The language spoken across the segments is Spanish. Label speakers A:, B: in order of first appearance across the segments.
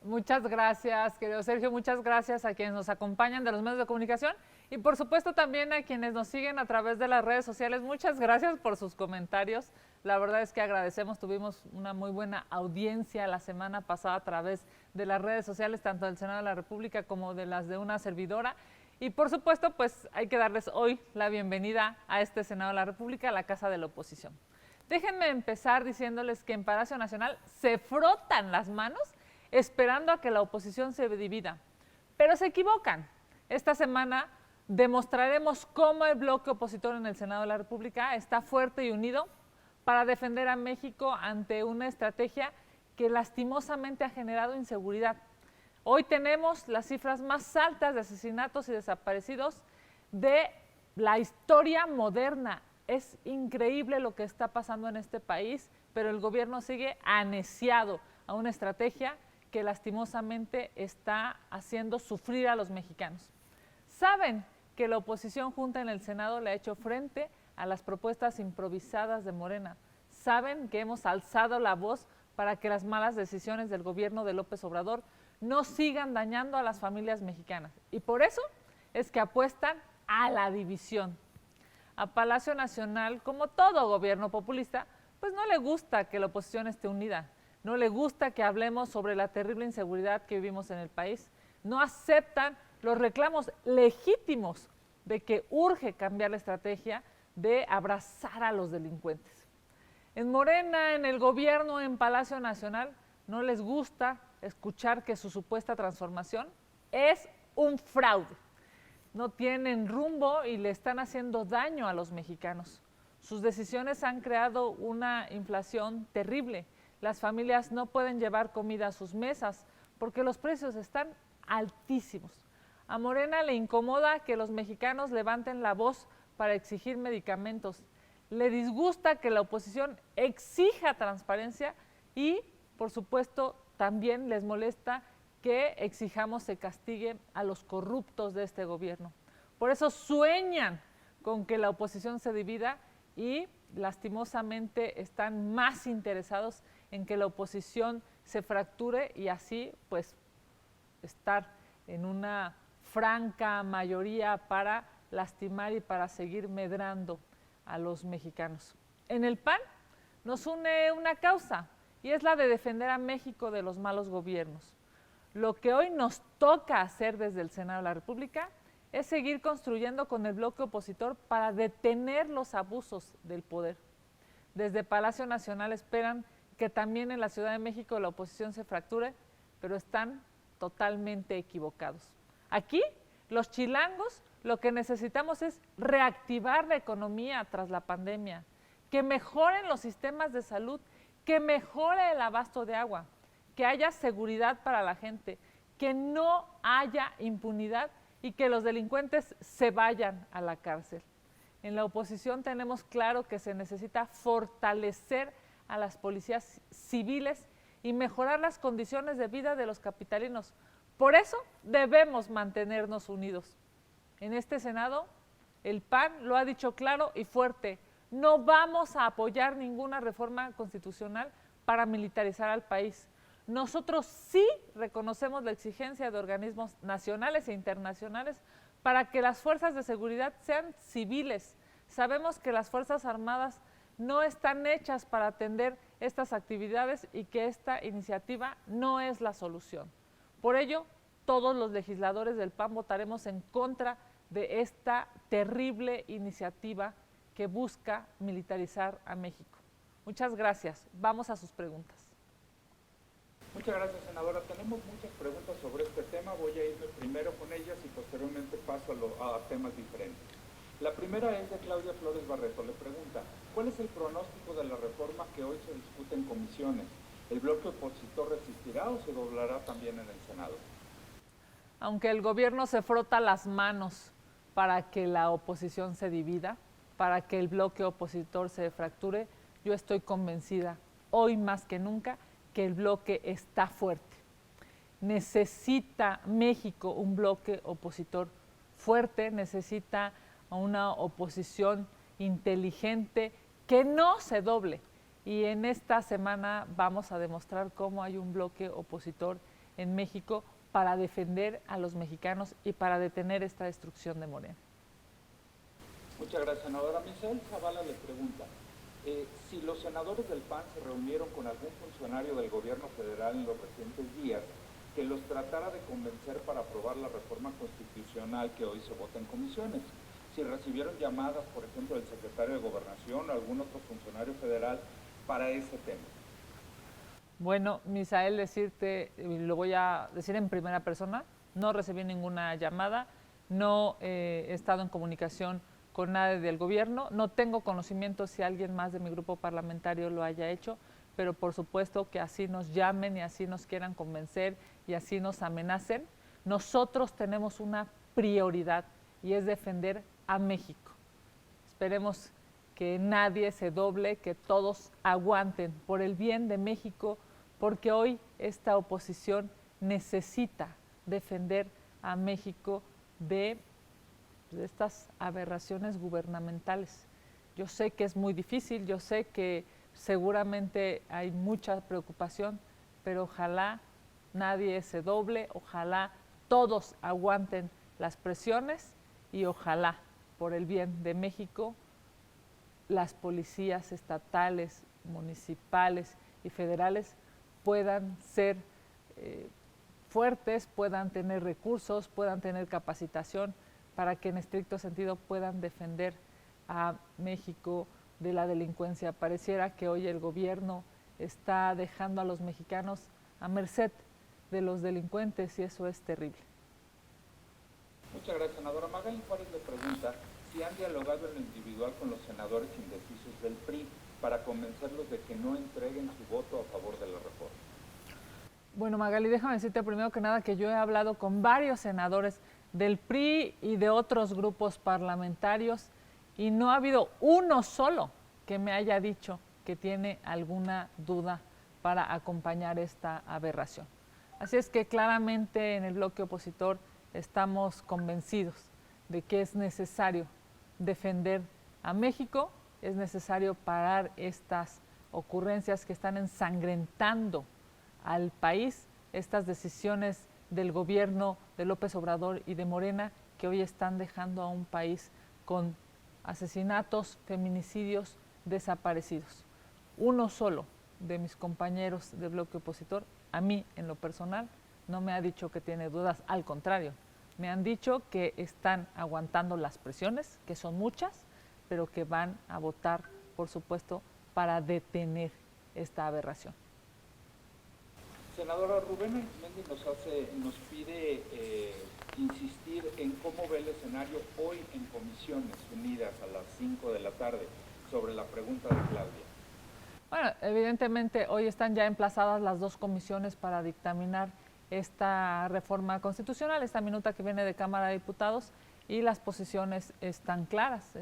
A: Muchas gracias, querido Sergio. Muchas gracias a quienes nos acompañan de los medios de comunicación y por supuesto también a quienes nos siguen a través de las redes sociales. Muchas gracias por sus comentarios. La verdad es que agradecemos, tuvimos una muy buena audiencia la semana pasada a través de las redes sociales, tanto del Senado de la República como de las de una servidora. Y por supuesto, pues hay que darles hoy la bienvenida a este Senado de la República, a la Casa de la Oposición. Déjenme empezar diciéndoles que en Palacio Nacional se frotan las manos esperando a que la oposición se divida. Pero se equivocan. Esta semana demostraremos cómo el bloque opositor en el Senado de la República está fuerte y unido para defender a México ante una estrategia que lastimosamente ha generado inseguridad. Hoy tenemos las cifras más altas de asesinatos y desaparecidos de la historia moderna. Es increíble lo que está pasando en este país, pero el gobierno sigue aneciado a una estrategia que lastimosamente está haciendo sufrir a los mexicanos. Saben que la oposición junta en el Senado le ha hecho frente a las propuestas improvisadas de Morena. Saben que hemos alzado la voz para que las malas decisiones del gobierno de López Obrador no sigan dañando a las familias mexicanas. Y por eso es que apuestan a la división. A Palacio Nacional, como todo gobierno populista, pues no le gusta que la oposición esté unida. No le gusta que hablemos sobre la terrible inseguridad que vivimos en el país. No aceptan los reclamos legítimos de que urge cambiar la estrategia de abrazar a los delincuentes. En Morena, en el gobierno, en Palacio Nacional, no les gusta escuchar que su supuesta transformación es un fraude. No tienen rumbo y le están haciendo daño a los mexicanos. Sus decisiones han creado una inflación terrible. Las familias no pueden llevar comida a sus mesas porque los precios están altísimos. A Morena le incomoda que los mexicanos levanten la voz para exigir medicamentos. Le disgusta que la oposición exija transparencia y, por supuesto, también les molesta que exijamos se castigue a los corruptos de este gobierno. Por eso sueñan con que la oposición se divida y lastimosamente están más interesados en que la oposición se fracture y así pues estar en una franca mayoría para lastimar y para seguir medrando a los mexicanos. En el PAN nos une una causa y es la de defender a México de los malos gobiernos. Lo que hoy nos toca hacer desde el Senado de la República es seguir construyendo con el bloque opositor para detener los abusos del poder. Desde Palacio Nacional esperan que también en la Ciudad de México la oposición se fracture, pero están totalmente equivocados. Aquí, los chilangos, lo que necesitamos es reactivar la economía tras la pandemia, que mejoren los sistemas de salud, que mejore el abasto de agua, que haya seguridad para la gente, que no haya impunidad y que los delincuentes se vayan a la cárcel. En la oposición tenemos claro que se necesita fortalecer a las policías civiles y mejorar las condiciones de vida de los capitalinos. Por eso debemos mantenernos unidos. En este Senado, el PAN lo ha dicho claro y fuerte: no vamos a apoyar ninguna reforma constitucional para militarizar al país. Nosotros sí reconocemos la exigencia de organismos nacionales e internacionales para que las fuerzas de seguridad sean civiles. Sabemos que las Fuerzas Armadas no están hechas para atender estas actividades y que esta iniciativa no es la solución. Por ello, todos los legisladores del PAN votaremos en contra de esta terrible iniciativa que busca militarizar a México. Muchas gracias. Vamos a sus preguntas.
B: Muchas gracias, senadora. Tenemos muchas preguntas sobre este tema. Voy a irme primero con ellas y posteriormente paso a temas diferentes. La primera es de Claudia Flores Barreto. Le pregunta: ¿cuál es el pronóstico de la reforma que hoy se discute en comisiones? ¿El bloque opositor resistirá o se doblará también en el Senado?
A: Aunque el gobierno se frota las manos para que la oposición se divida, para que el bloque opositor se fracture, yo estoy convencida, hoy más que nunca, que el bloque está fuerte. Necesita México un bloque opositor fuerte, necesita una oposición inteligente que no se doble. Y en esta semana vamos a demostrar cómo hay un bloque opositor en México para defender a los mexicanos y para detener esta destrucción de Morena.
B: Muchas gracias, senadora. Misael Zavala le pregunta, si los senadores del PAN se reunieron con algún funcionario del gobierno federal en los recientes días que los tratara de convencer para aprobar la reforma constitucional que hoy se vota en comisiones. Si recibieron llamadas, por ejemplo, del secretario de Gobernación o algún otro funcionario federal para ese tema.
A: Bueno, Misael, decirte, lo voy a decir en primera persona, no recibí ninguna llamada, no he estado en comunicación con nadie del gobierno, no tengo conocimiento si alguien más de mi grupo parlamentario lo haya hecho, pero por supuesto que así nos llamen y así nos quieran convencer y así nos amenacen. Nosotros tenemos una prioridad y es defender a México. Esperemos que nadie se doble, que todos aguanten por el bien de México, porque hoy esta oposición necesita defender a México de estas aberraciones gubernamentales. Yo sé que es muy difícil, yo sé que seguramente hay mucha preocupación, pero ojalá nadie se doble, ojalá todos aguanten las presiones y ojalá, por el bien de México, las policías estatales, municipales y federales puedan ser fuertes, puedan tener recursos, puedan tener capacitación para que en estricto sentido puedan defender a México de la delincuencia. Pareciera que hoy el gobierno está dejando a los mexicanos a merced de los delincuentes y eso es terrible.
B: Muchas gracias, senadora. Magali Juárez le pregunta si han dialogado en lo individual con los senadores indecisos del PRI para convencerlos de que no entreguen su voto a favor de la reforma.
A: Bueno, Magali, déjame decirte primero que nada que yo he hablado con varios senadores del PRI y de otros grupos parlamentarios y no ha habido uno solo que me haya dicho que tiene alguna duda para acompañar esta aberración. Así es que claramente en el bloque opositor estamos convencidos de que es necesario defender a México, es necesario parar estas ocurrencias que están ensangrentando al país, estas decisiones del gobierno de López Obrador y de Morena que hoy están dejando a un país con asesinatos, feminicidios, desaparecidos. Uno solo de mis compañeros de bloque opositor, a mí en lo personal, no me ha dicho que tiene dudas, al contrario, me han dicho que están aguantando las presiones, que son muchas, pero que van a votar, por supuesto, para detener esta aberración.
B: Senadora, Rubén Arismendi nos pide insistir en cómo ve el escenario hoy en Comisiones Unidas a las 5 de la tarde sobre la pregunta de Claudia.
A: Bueno, evidentemente hoy están ya emplazadas las dos comisiones para dictaminar esta reforma constitucional, esta minuta que viene de Cámara de Diputados, y las posiciones están claras.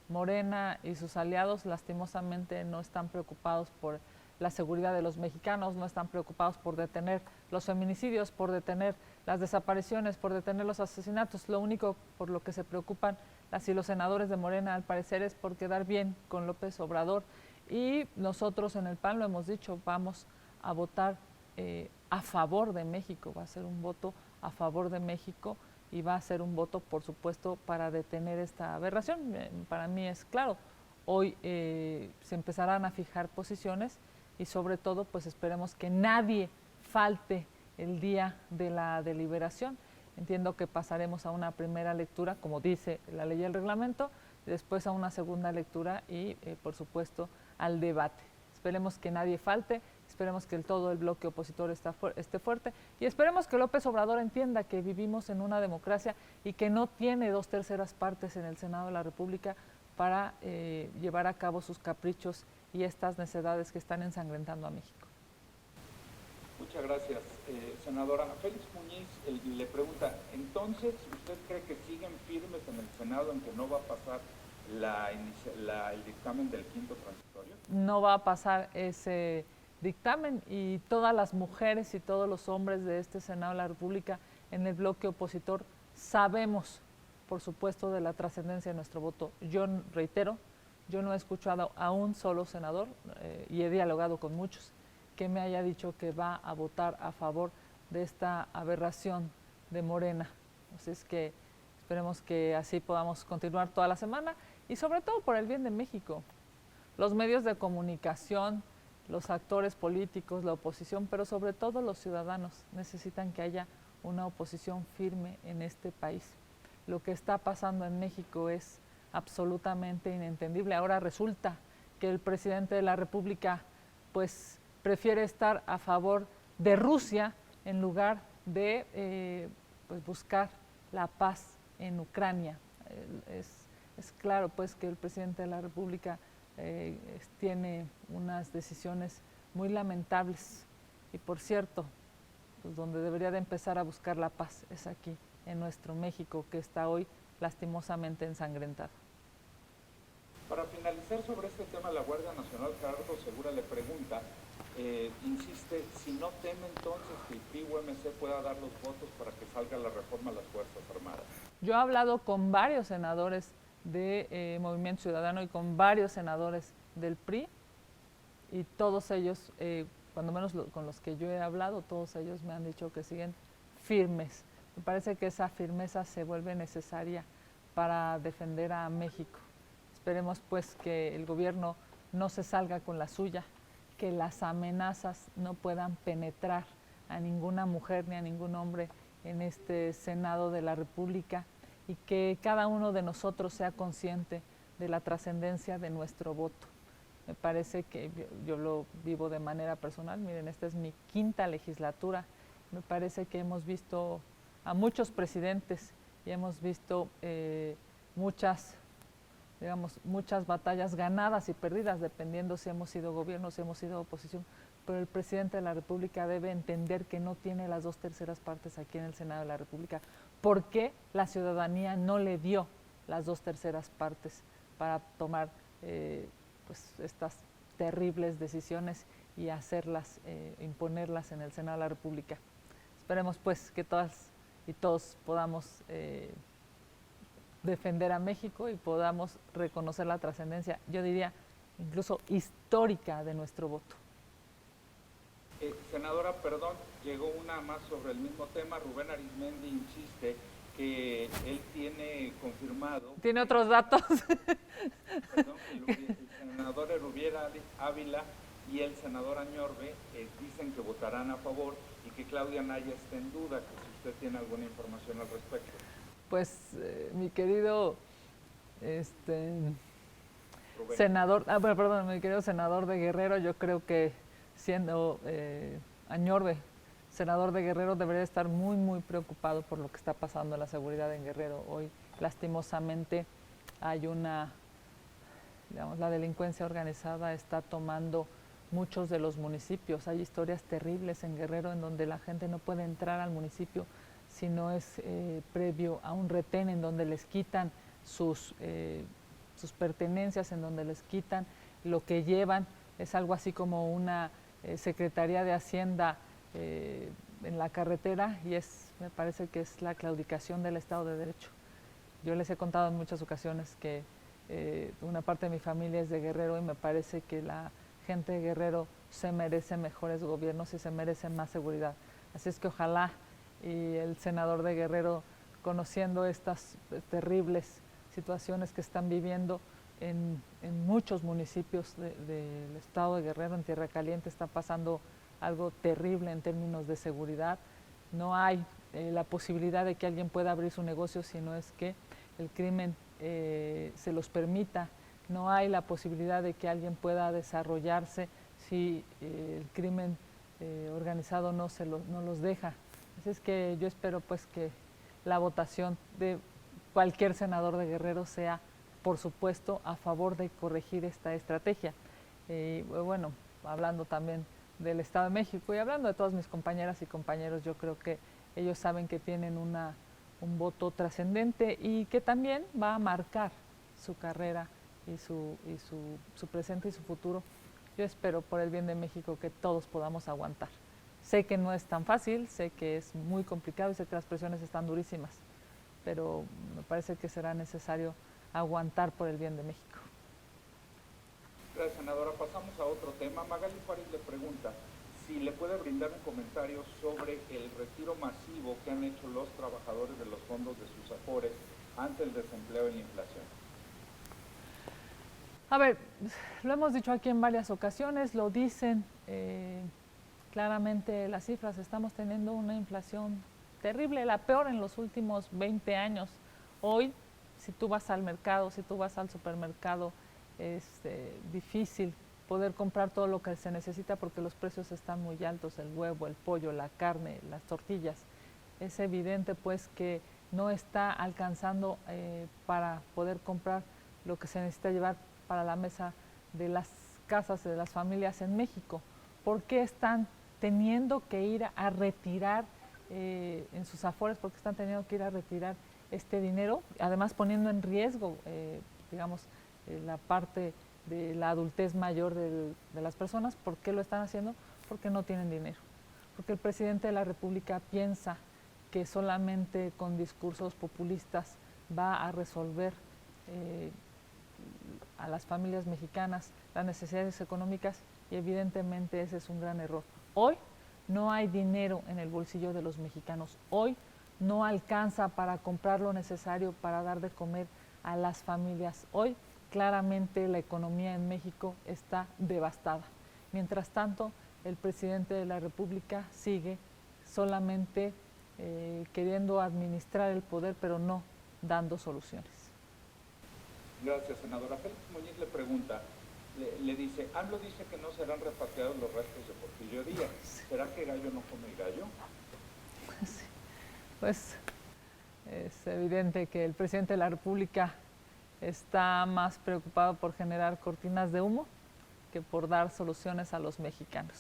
A: Morena y sus aliados lastimosamente no están preocupados por la seguridad de los mexicanos, no están preocupados por detener los feminicidios, por detener las desapariciones, por detener los asesinatos. Lo único por lo que se preocupan las y los senadores de Morena, al parecer, es por quedar bien con López Obrador. Y nosotros en el PAN lo hemos dicho, vamos a votar a favor de México, va a ser un voto a favor de México y va a ser un voto, por supuesto, para detener esta aberración. Para mí es claro, hoy se empezarán a fijar posiciones y sobre todo, pues esperemos que nadie falte el día de la deliberación. Entiendo que pasaremos a una primera lectura, como dice la ley y el reglamento, después a una segunda lectura y, por supuesto, al debate. Esperemos que nadie falte, esperemos que todo el bloque opositor esté fuerte y esperemos que López Obrador entienda que vivimos en una democracia y que no tiene 2/3 partes en el Senado de la República para llevar a cabo sus caprichos y estas necedades que están ensangrentando a México.
B: Muchas gracias, senadora. Félix Muñiz le pregunta, entonces, ¿usted cree que siguen firmes en el Senado en que no va a pasar el dictamen del quinto transitorio?
A: No va a pasar ese dictamen y todas las mujeres y todos los hombres de este Senado de la República en el bloque opositor sabemos, por supuesto, de la trascendencia de nuestro voto. Yo reitero, yo no he escuchado a un solo senador y he dialogado con muchos que me haya dicho que va a votar a favor de esta aberración de Morena. Así es que esperemos que así podamos continuar toda la semana y sobre todo por el bien de México. Los medios de comunicación, los actores políticos, la oposición, pero sobre todo los ciudadanos necesitan que haya una oposición firme en este país. Lo que está pasando en México es absolutamente inentendible. Ahora resulta que el presidente de la República pues prefiere estar a favor de Rusia en lugar de pues buscar la paz en Ucrania. Es claro pues que el presidente de la República tiene unas decisiones muy lamentables y por cierto, pues donde debería de empezar a buscar la paz es aquí, en nuestro México, que está hoy lastimosamente ensangrentado.
B: Para finalizar sobre este tema, la Guardia Nacional, Gerardo Segura le pregunta, insiste, si no teme entonces que el PRI-UMC pueda dar los votos para que salga la reforma a las Fuerzas Armadas.
A: Yo he hablado con varios senadores de Movimiento Ciudadano y con varios senadores del PRI y todos ellos, cuando menos con los que yo he hablado, todos ellos me han dicho que siguen firmes. Me parece que esa firmeza se vuelve necesaria para defender a México. Esperemos pues que el gobierno no se salga con la suya, que las amenazas no puedan penetrar a ninguna mujer ni a ningún hombre en este Senado de la República y que cada uno de nosotros sea consciente de la trascendencia de nuestro voto. Me parece que yo lo vivo de manera personal. Miren, esta es mi 5ª legislatura. Me parece que hemos visto a muchos presidentes y hemos visto muchas batallas ganadas y perdidas, dependiendo si hemos sido gobierno, si hemos sido oposición. Pero el presidente de la República debe entender que no tiene las 2/3 partes aquí en el Senado de la República. ¿Por qué la ciudadanía no le dio las 2/3 partes para tomar pues estas terribles decisiones y hacerlas, imponerlas en el Senado de la República? Esperemos pues que todas y todos podamos defender a México y podamos reconocer la trascendencia, yo diría, incluso histórica de nuestro voto.
B: Senadora, perdón, llegó una más sobre el mismo tema. Rubén Arizmendi insiste que él tiene confirmado...
A: ¿Tiene otros datos?
B: Perdón, el senador Erubiel Ávila y el senador Añorbe dicen que votarán a favor y que Claudia Naya está en duda, que si usted tiene alguna información al respecto.
A: Pues mi querido senador, mi querido senador de Guerrero, yo creo que siendo Añorbe senador de Guerrero debería estar muy, muy preocupado por lo que está pasando en la seguridad en Guerrero. Hoy, lastimosamente, hay la delincuencia organizada está tomando muchos de los municipios. Hay historias terribles en Guerrero en donde la gente no puede entrar al municipio si no es previo a un retén, en donde les quitan sus pertenencias, en donde les quitan lo que llevan. Es algo así como una Secretaría de Hacienda en la carretera y me parece que es la claudicación del Estado de Derecho. Yo les he contado en muchas ocasiones que una parte de mi familia es de Guerrero y me parece que la gente de Guerrero se merece mejores gobiernos y se merece más seguridad. Así es que ojalá y el senador de Guerrero, conociendo estas terribles situaciones que están viviendo en muchos municipios del estado de Guerrero, en Tierra Caliente, está pasando algo terrible en términos de seguridad. No hay la posibilidad de que alguien pueda abrir su negocio si no es que el crimen se los permita. No hay la posibilidad de que alguien pueda desarrollarse si el crimen organizado no los deja. Así es que yo espero pues que la votación de cualquier senador de Guerrero sea, por supuesto, a favor de corregir esta estrategia. Bueno, hablando también del Estado de México y hablando de todas mis compañeras y compañeros, yo creo que ellos saben que tienen un voto trascendente y que también va a marcar su carrera y su presente y su futuro. Yo espero, por el bien de México, que todos podamos aguantar. Sé que no es tan fácil, sé que es muy complicado y sé que las presiones están durísimas, pero me parece que será necesario aguantar por el bien de México.
B: Gracias, senadora. Pasamos a otro tema. Magali Juárez le pregunta, si le puede brindar un comentario sobre el retiro masivo que han hecho los trabajadores de los fondos de sus afores ante el desempleo y la inflación.
A: A ver, lo hemos dicho aquí en varias ocasiones, lo dicen claramente las cifras, estamos teniendo una inflación terrible, la peor en los últimos 20 años. Hoy, si tú vas al mercado, si tú vas al supermercado, es difícil poder comprar todo lo que se necesita porque los precios están muy altos, el huevo, el pollo, la carne, las tortillas. Es evidente pues que no está alcanzando para poder comprar lo que se necesita llevar para la mesa de las casas de las familias en México. ¿Por qué están teniendo que ir a retirar en sus afores? ¿Por qué están teniendo que ir a retirar este dinero? Además poniendo en riesgo, digamos, la parte de la adultez mayor de las personas. ¿Por qué lo están haciendo? Porque no tienen dinero. Porque el presidente de la República piensa que solamente con discursos populistas va a resolver a las familias mexicanas las necesidades económicas, y evidentemente ese es un gran error. Hoy no hay dinero en el bolsillo de los mexicanos. Hoy no alcanza para comprar lo necesario para dar de comer a las familias. Hoy claramente la economía en México está devastada. Mientras tanto, el presidente de la República sigue solamente queriendo administrar el poder, pero no dando soluciones.
B: Gracias, senadora. Félix Muñiz le pregunta, le dice, AMLO dice que no serán repatriados los restos de Porfirio Díaz. ¿Será que gallo no come gallo?
A: Sí. Pues es evidente que el presidente de la República está más preocupado por generar cortinas de humo que por dar soluciones a los mexicanos.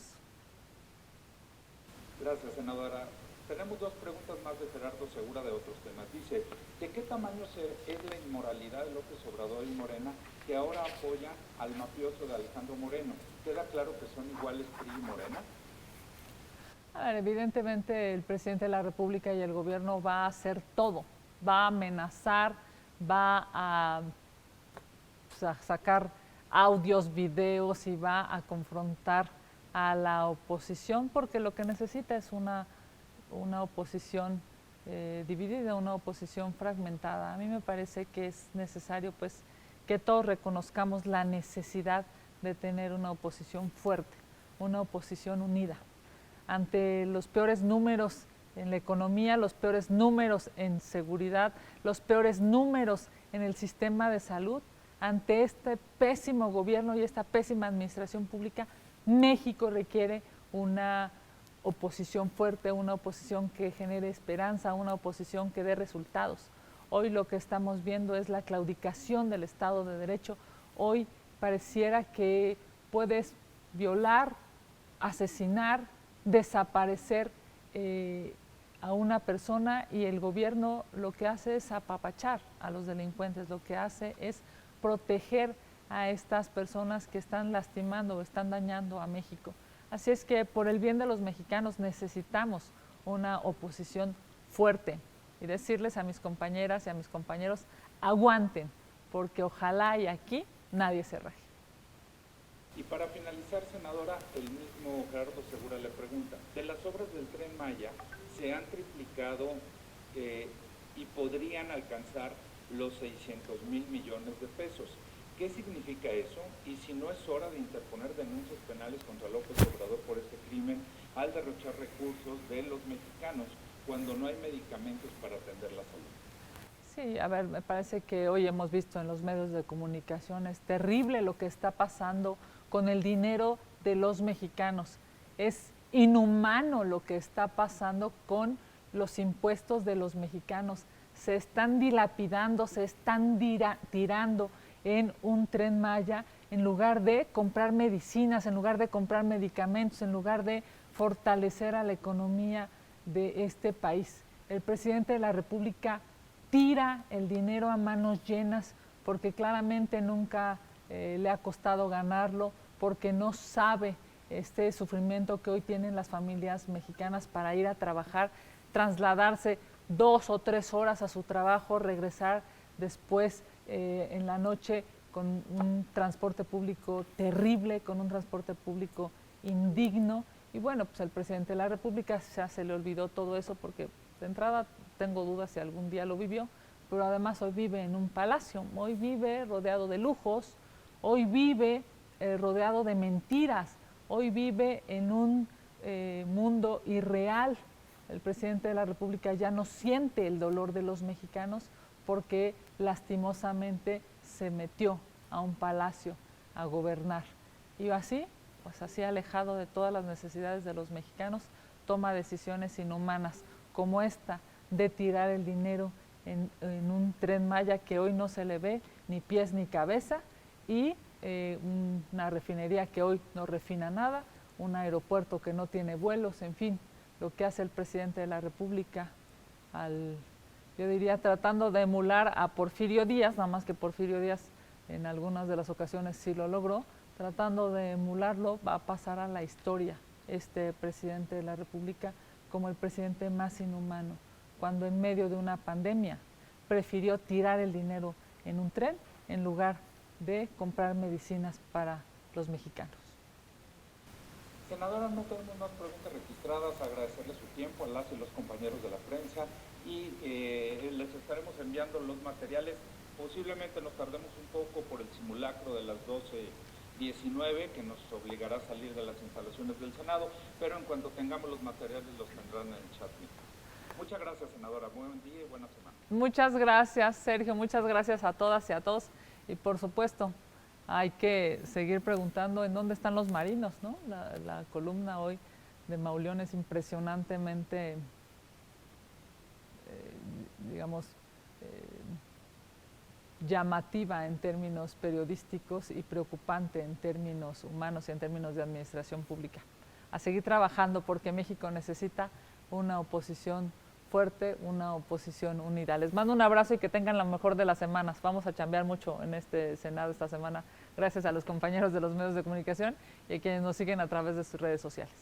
B: Gracias, senadora. Tenemos dos preguntas más de Gerardo Segura de otros temas. Dice, ¿de qué tamaño es la inmoralidad de López Obrador y Morena que ahora apoya al mafioso de Alejandro Moreno? ¿Queda claro que son iguales PRI y Morena?
A: A ver, evidentemente el presidente de la República y el gobierno va a hacer todo, va a amenazar, va a sacar audios, videos y va a confrontar a la oposición, porque lo que necesita es una oposición dividida, una oposición fragmentada. A mí me parece que es necesario pues que todos reconozcamos la necesidad de tener una oposición fuerte, una oposición unida. Ante los peores números en la economía, los peores números en seguridad, los peores números en el sistema de salud, ante este pésimo gobierno y esta pésima administración pública, México requiere una oposición fuerte, una oposición que genere esperanza, una oposición que dé resultados. Hoy lo que estamos viendo es la claudicación del Estado de Derecho. Hoy pareciera que puedes violar, asesinar, desaparecer a una persona y el gobierno lo que hace es apapachar a los delincuentes, lo que hace es proteger a estas personas que están lastimando o están dañando a México. Así es que por el bien de los mexicanos necesitamos una oposición fuerte y decirles a mis compañeras y a mis compañeros, aguanten, porque ojalá y aquí nadie se raje.
B: Y para finalizar, senadora, el mismo Gerardo Segura le pregunta, de las obras del Tren Maya se han triplicado y podrían alcanzar los 600,000 millones de pesos. ¿Qué significa eso? Y si no es hora de interponer denuncias penales contra López Obrador por este crimen al derrochar recursos de los mexicanos cuando no hay medicamentos para atender la salud.
A: Sí, a ver, me parece que hoy hemos visto en los medios de comunicación, es terrible lo que está pasando con el dinero de los mexicanos. Es inhumano lo que está pasando con los impuestos de los mexicanos. Se están dilapidando, se están tirando en un Tren Maya en lugar de comprar medicinas, en lugar de comprar medicamentos, en lugar de fortalecer a la economía de este país. El presidente de la República tira el dinero a manos llenas porque claramente nunca le ha costado ganarlo, porque no sabe este sufrimiento que hoy tienen las familias mexicanas para ir a trabajar, trasladarse 2 o 3 horas a su trabajo, regresar después en la noche con un transporte público terrible, con un transporte público indigno, Y bueno, pues al presidente de la República ya se le olvidó todo eso porque de entrada tengo dudas si algún día lo vivió, pero además hoy vive en un palacio, hoy vive rodeado de lujos, hoy vive rodeado de mentiras, hoy vive en un mundo irreal. El presidente de la República ya no siente el dolor de los mexicanos porque lastimosamente se metió a un palacio a gobernar. Y así, pues así alejado de todas las necesidades de los mexicanos, toma decisiones inhumanas como esta de tirar el dinero en un Tren Maya que hoy no se le ve ni pies ni cabeza, y una refinería que hoy no refina nada, un aeropuerto que no tiene vuelos, en fin, lo que hace el presidente de la República, yo diría tratando de emular a Porfirio Díaz, nada más que Porfirio Díaz en algunas de las ocasiones sí lo logró, tratando de emularlo, va a pasar a la historia este presidente de la República como el presidente más inhumano, cuando en medio de una pandemia prefirió tirar el dinero en un tren en lugar de comprar medicinas para los mexicanos.
B: Senadora, no tenemos más preguntas registradas. Agradecerle su tiempo a las y los compañeros de la prensa y les estaremos enviando los materiales. Posiblemente nos tardemos un poco por el simulacro de las 12:19 que nos obligará a salir de las instalaciones del Senado, pero en cuanto tengamos los materiales los tendrán en el chat. Muchas gracias, senadora. Buen día y buena semana.
A: Muchas gracias, Sergio. Muchas gracias a todas y a todos. Y por supuesto, hay que seguir preguntando en dónde están los marinos, ¿no? La columna hoy de Mauleón es impresionantemente, digamos, llamativa en términos periodísticos y preocupante en términos humanos y en términos de administración pública. A seguir trabajando porque México necesita una oposición fuerte, una oposición unida. Les mando un abrazo y que tengan la mejor de las semanas. Vamos a chambear mucho en este Senado esta semana, gracias a los compañeros de los medios de comunicación y a quienes nos siguen a través de sus redes sociales.